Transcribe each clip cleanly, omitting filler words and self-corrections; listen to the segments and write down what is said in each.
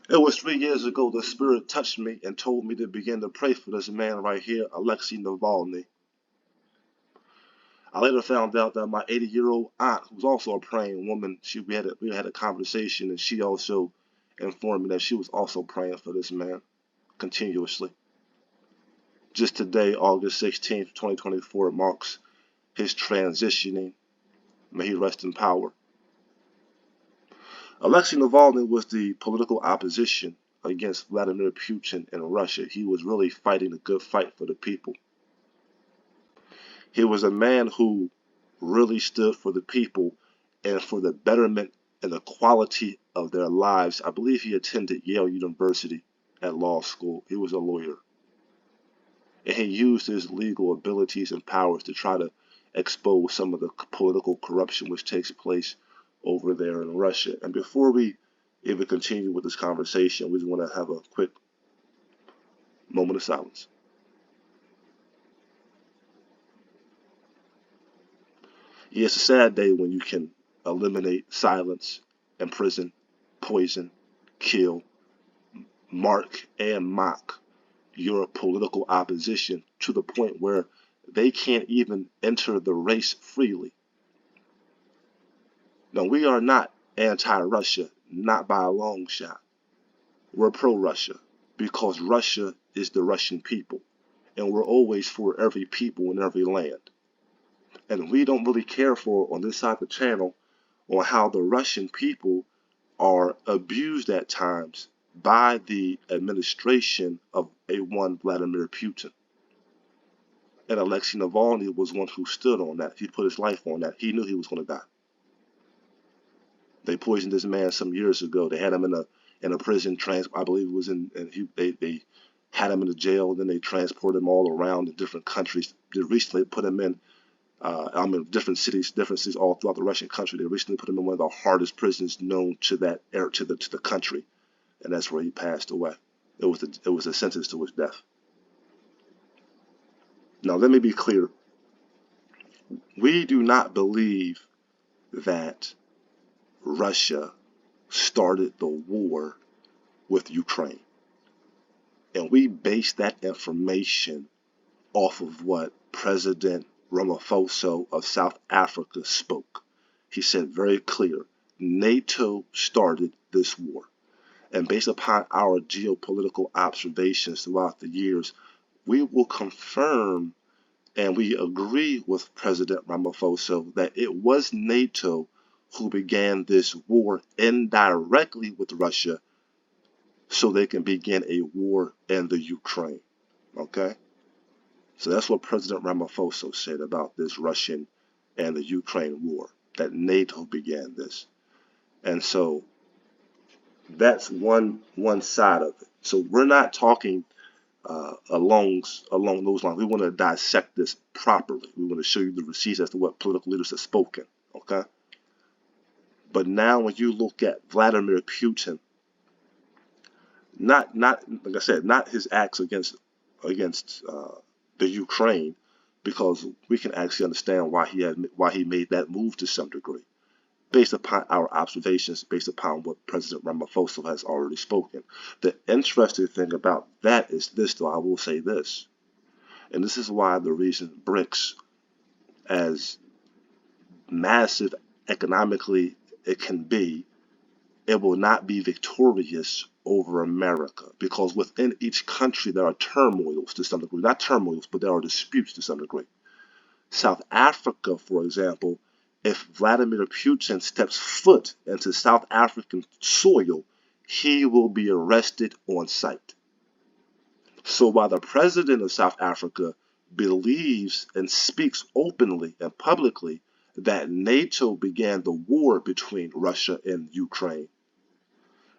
It was 3 years ago the Spirit touched me and told me to begin to pray for this man right here, Alexei Navalny. I later found out that my 80-year-old aunt, who's also a praying woman, we had a conversation, and she also informed me that she was also praying for this man continuously. Just today, August 16th, 2024, marks his transitioning. May he rest in power. Alexei Navalny was the political opposition against Vladimir Putin in Russia. He was really fighting a good fight for the people. He was a man who really stood for the people and for the betterment and the quality of their lives. I believe he attended Yale University at law school. He was a lawyer. And he used his legal abilities and powers to try to expose some of the political corruption which takes place over there in Russia. And before we even continue with this conversation, we just want to have a quick moment of silence. Yeah, it's a sad day when you can eliminate, silence, imprison, poison, kill, mark, and mock your political opposition to the point where they can't even enter the race freely. Now, we are not anti-Russia, not by a long shot. We're pro-Russia because Russia is the Russian people, and we're always for every people in every land. And we don't really care for, on this side of the channel, on how the Russian people are abused at times by the administration of a one Vladimir Putin. And Alexei Navalny was one who stood on that. He put his life on that. He knew he was going to die. They poisoned this man some years ago. They had him in a prison. I believe it was they had him in the jail. Then they transported him all around in different countries. They recently put him in different cities all throughout the Russian country. They recently put him in one of the hardest prisons known to the country, and that's where he passed away. It was a sentence to his death. Now, let me be clear. We do not believe that Russia started the war with Ukraine, and we base that information off of what President Ramaphosa of South Africa spoke. He said very clear, NATO started this war. And based upon our geopolitical observations throughout the years, we will confirm and we agree with President Ramaphosa that it was NATO who began this war indirectly with Russia so they can begin a war in the Ukraine. Okay? So that's what President Ramaphosa said about this Russian and the Ukraine war, that NATO began this. And so that's one side of it. So we're not talking along those lines. We want to dissect this properly. We want to show you the receipts as to what political leaders have spoken. Okay. But now, when you look at Vladimir Putin, not like I said, not his acts against the Ukraine, because we can actually understand why he made that move to some degree, based upon our observations, based upon what President Ramaphosa has already spoken. The interesting thing about that is this, though, I will say this, and this is why the reason BRICS, as massive economically it can be, it will not be victorious over America, because within each country there are turmoils to some degree. Not turmoils, but there are disputes to some degree. South Africa, for example, if Vladimir Putin steps foot into South African soil, he will be arrested on sight. So while the president of South Africa believes and speaks openly and publicly that NATO began the war between Russia and Ukraine,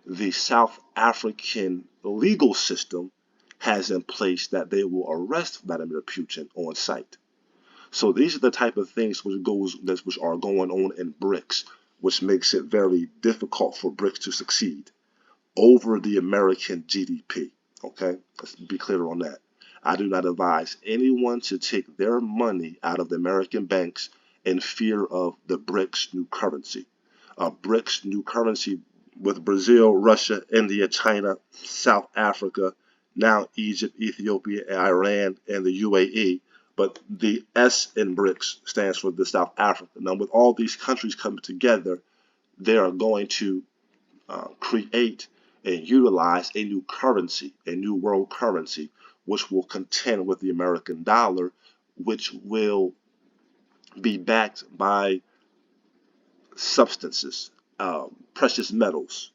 the South African legal system has in place that they will arrest Vladimir Putin on sight. So these are the type of things which are going on in BRICS, which makes it very difficult for BRICS to succeed over the American GDP. Okay, let's be clear on that. I do not advise anyone to take their money out of the American banks in fear of the BRICS new currency. BRICS new currency with Brazil, Russia, India, China, South Africa, now Egypt, Ethiopia, Iran, and the UAE. But the S in BRICS stands for the South Africa. Now, with all these countries coming together, they are going to create and utilize a new currency, a new world currency, which will contend with the American dollar, which will be backed by substances, precious metals,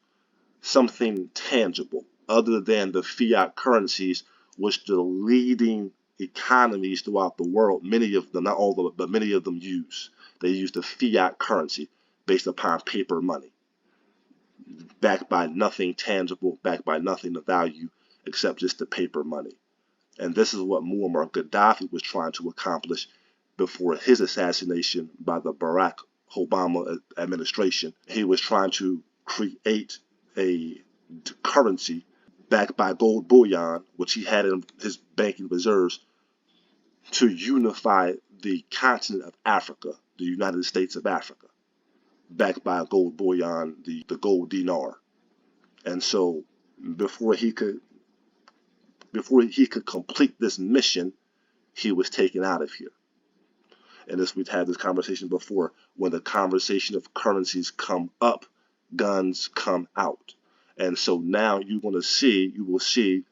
something tangible other than the fiat currencies which the leading economies throughout the world, many of them, not all of them, but many of them use. They use the fiat currency based upon paper money, backed by nothing tangible, backed by nothing of value except just the paper money. And this is what Muammar Gaddafi was trying to accomplish before his assassination by the Barack Obama administration. He was trying to create a currency backed by gold bullion, which he had in his banking reserves, to unify the continent of Africa, the United States of Africa, backed by gold bullion, the gold dinar. And so before he could complete this mission, he was taken out of here. And this, we've had this conversation before. When the conversation of currencies come up, guns come out. And so now you will see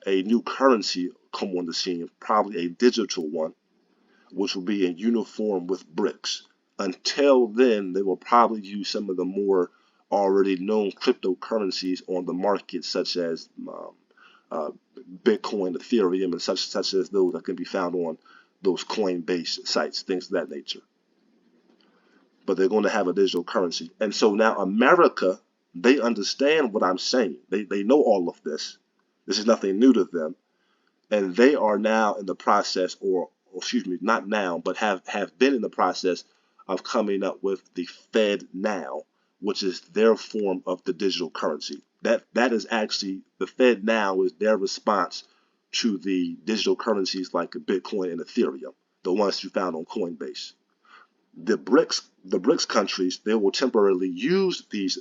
a new currency come on the scene, probably a digital one, which will be in uniform with BRICS. Until then, they will probably use some of the more already known cryptocurrencies on the market, such as Bitcoin, Ethereum, and such as those that can be found on those Coinbase sites, things of that nature. But they're going to have a digital currency. And so now America, they understand what I'm saying. They know all of this. This is nothing new to them. And they are now in the process, or excuse me, not now, but have been in the process of coming up with the Fed now, which is their form of the digital currency. That is actually, the Fed now is their response to the digital currencies like Bitcoin and Ethereum, the ones you found on Coinbase. The BRICS countries, they will temporarily use these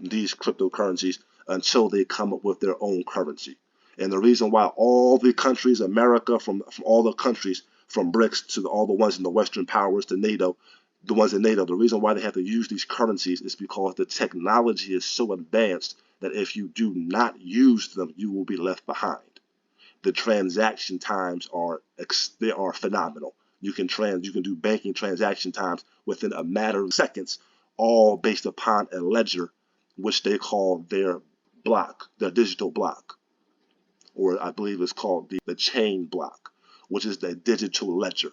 cryptocurrencies until they come up with their own currency. And the reason why all the countries, America, from all the countries, from BRICS to all the ones in the Western powers to NATO, the ones in NATO, the reason why they have to use these currencies is because the technology is so advanced that if you do not use them, you will be left behind. The transaction times are phenomenal. You can do banking transaction times within a matter of seconds, all based upon a ledger, which they call their block, their digital block, or I believe it's called the chain block, which is the digital ledger.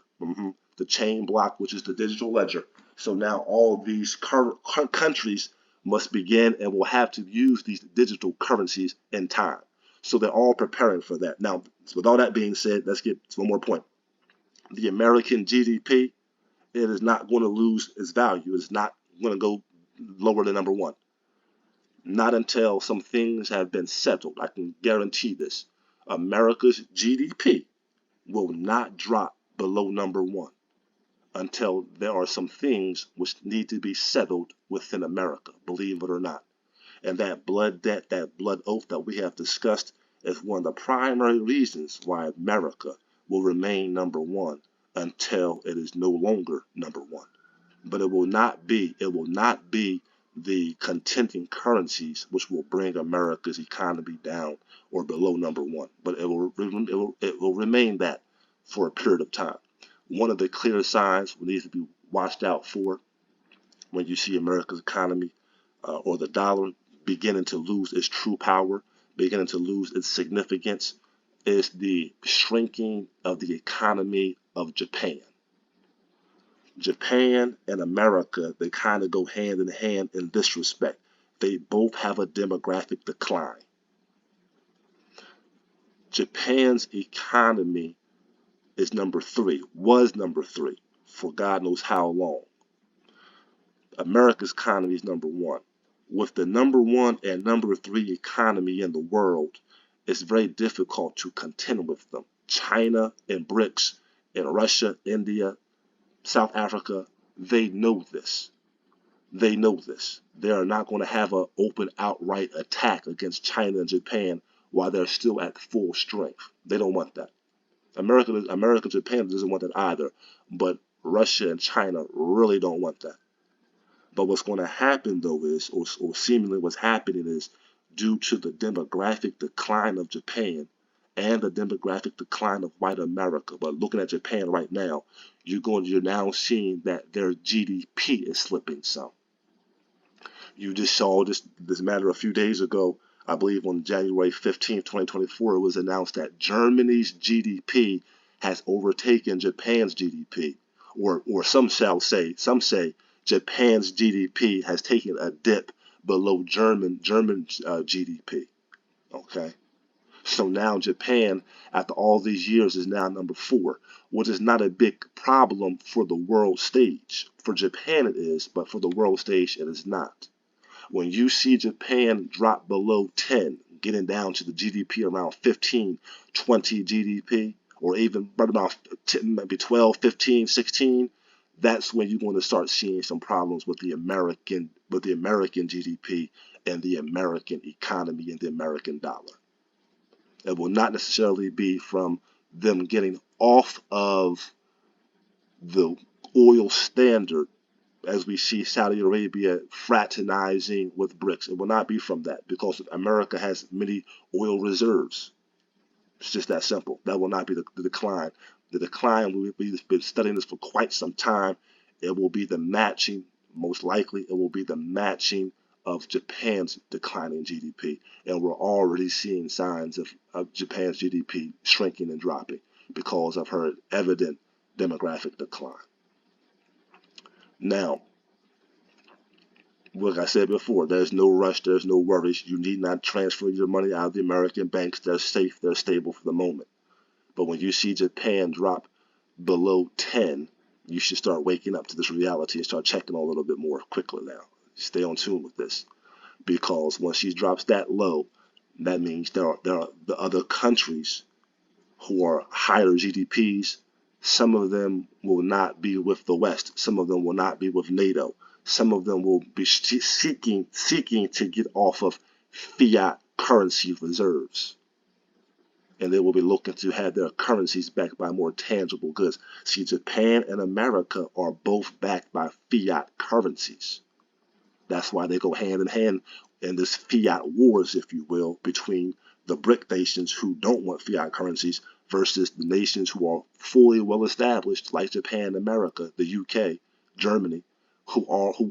The chain block, which is the digital ledger. So now all these countries must begin and will have to use these digital currencies in time. So they're all preparing for that. Now, with all that being said, let's get to one more point. The American GDP, it is not going to lose its value. It's not going to go lower than number one. Not until some things have been settled. I can guarantee this. America's GDP will not drop below number one until there are some things which need to be settled within America, believe it or not. And that blood debt, that blood oath that we have discussed is one of the primary reasons why America will remain number one until it is no longer number one. But it will not be the contending currencies which will bring America's economy down or below number one. But it will remain that for a period of time. One of the clear signs we need to be watched out for when you see America's economy or the dollar beginning to lose its true power, beginning to lose its significance, is the shrinking of the economy of Japan. Japan and America, they kind of go hand in hand in this respect. They both have a demographic decline. Japan's economy is number three, was number three for God knows how long. America's economy is number one. With the number one and number three economy in the world, it's very difficult to contend with them. China and BRICS and Russia, India, South Africa, they know this. They know this. They are not going to have an open, outright attack against China and Japan while they're still at full strength. They don't want that. America, Japan doesn't want that either. But Russia and China really don't want that. But what's going to happen, though, is, or seemingly what's happening is, due to the demographic decline of Japan and the demographic decline of white America. But looking at Japan right now, you're now seeing that their GDP is slipping some. You just saw this matter a few days ago. I believe on January 15th, 2024, it was announced that Germany's GDP has overtaken Japan's GDP, or some say Japan's GDP has taken a dip below German GDP. Okay, so now Japan, after all these years, is now number 4, which is not a big problem for the world stage. For Japan it is, but for the world stage it is not. When you see Japan drop below 10, getting down to the GDP around 15, 20 GDP, or even right about 10, maybe 12, 15, 16, that's when you're going to start seeing some problems with the American GDP and the American economy and the American dollar. It will not necessarily be from them getting off of the oil standard, as we see Saudi Arabia fraternizing with BRICS. It will not be from that, because America has many oil reserves. It's just that simple. That will not be the decline. The decline, we've been studying this for quite some time. It will be the matching, most likely it will be the matching of Japan's declining GDP. And we're already seeing signs of Japan's GDP shrinking and dropping because of her evident demographic decline. Now, like I said before, there's no rush, there's no worries. You need not transfer your money out of the American banks. They're safe, they're stable for the moment. But when you see Japan drop below 10, you should start waking up to this reality and start checking a little bit more quickly now. Stay on tune with this. Because once she drops that low, that means there are the other countries who are higher GDPs. Some of them will not be with the West. Some of them will not be with NATO. Some of them will be seeking to get off of fiat currency reserves. And they will be looking to have their currencies backed by more tangible goods. See, Japan and America are both backed by fiat currencies. That's why they go hand in hand in this fiat wars, if you will, between the BRIC nations who don't want fiat currencies versus the nations who are fully well established, like Japan, America, the UK, Germany, who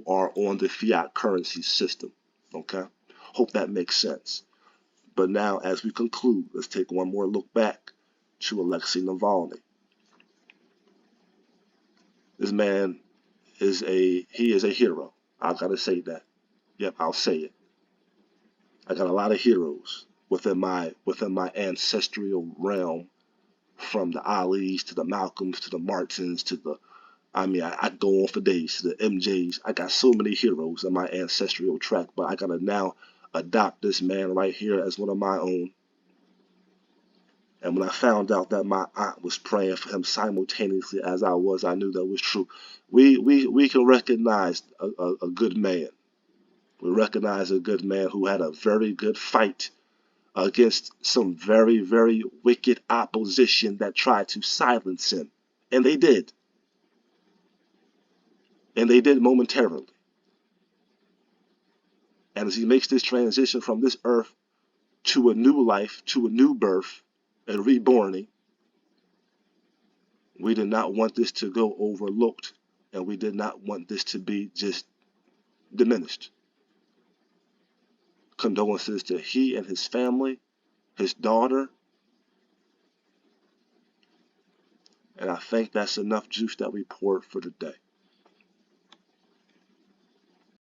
are on the fiat currency system. Okay? Hope that makes sense. But now, as we conclude, let's take one more look back to Alexei Navalny. This man is a hero. I gotta say that. Yep, I'll say it. I got a lot of heroes within my ancestral realm, from the Alis to the Malcolms to the Martins to the, I go on for days, to the MJs. I got so many heroes in my ancestral track, but I gotta now adopt this man right here as one of my own. And when I found out that my aunt was praying for him simultaneously as I was, I knew that was true. We can recognize a good man. We recognize a good man who had a very good fight against some very, very wicked opposition that tried to silence him. And they did. And they did momentarily. And as he makes this transition from this earth to a new life, to a new birth, a reborning, we did not want this to go overlooked, and we did not want this to be just diminished. Condolences to he and his family, his daughter, and I think that's enough juice that we poured for today.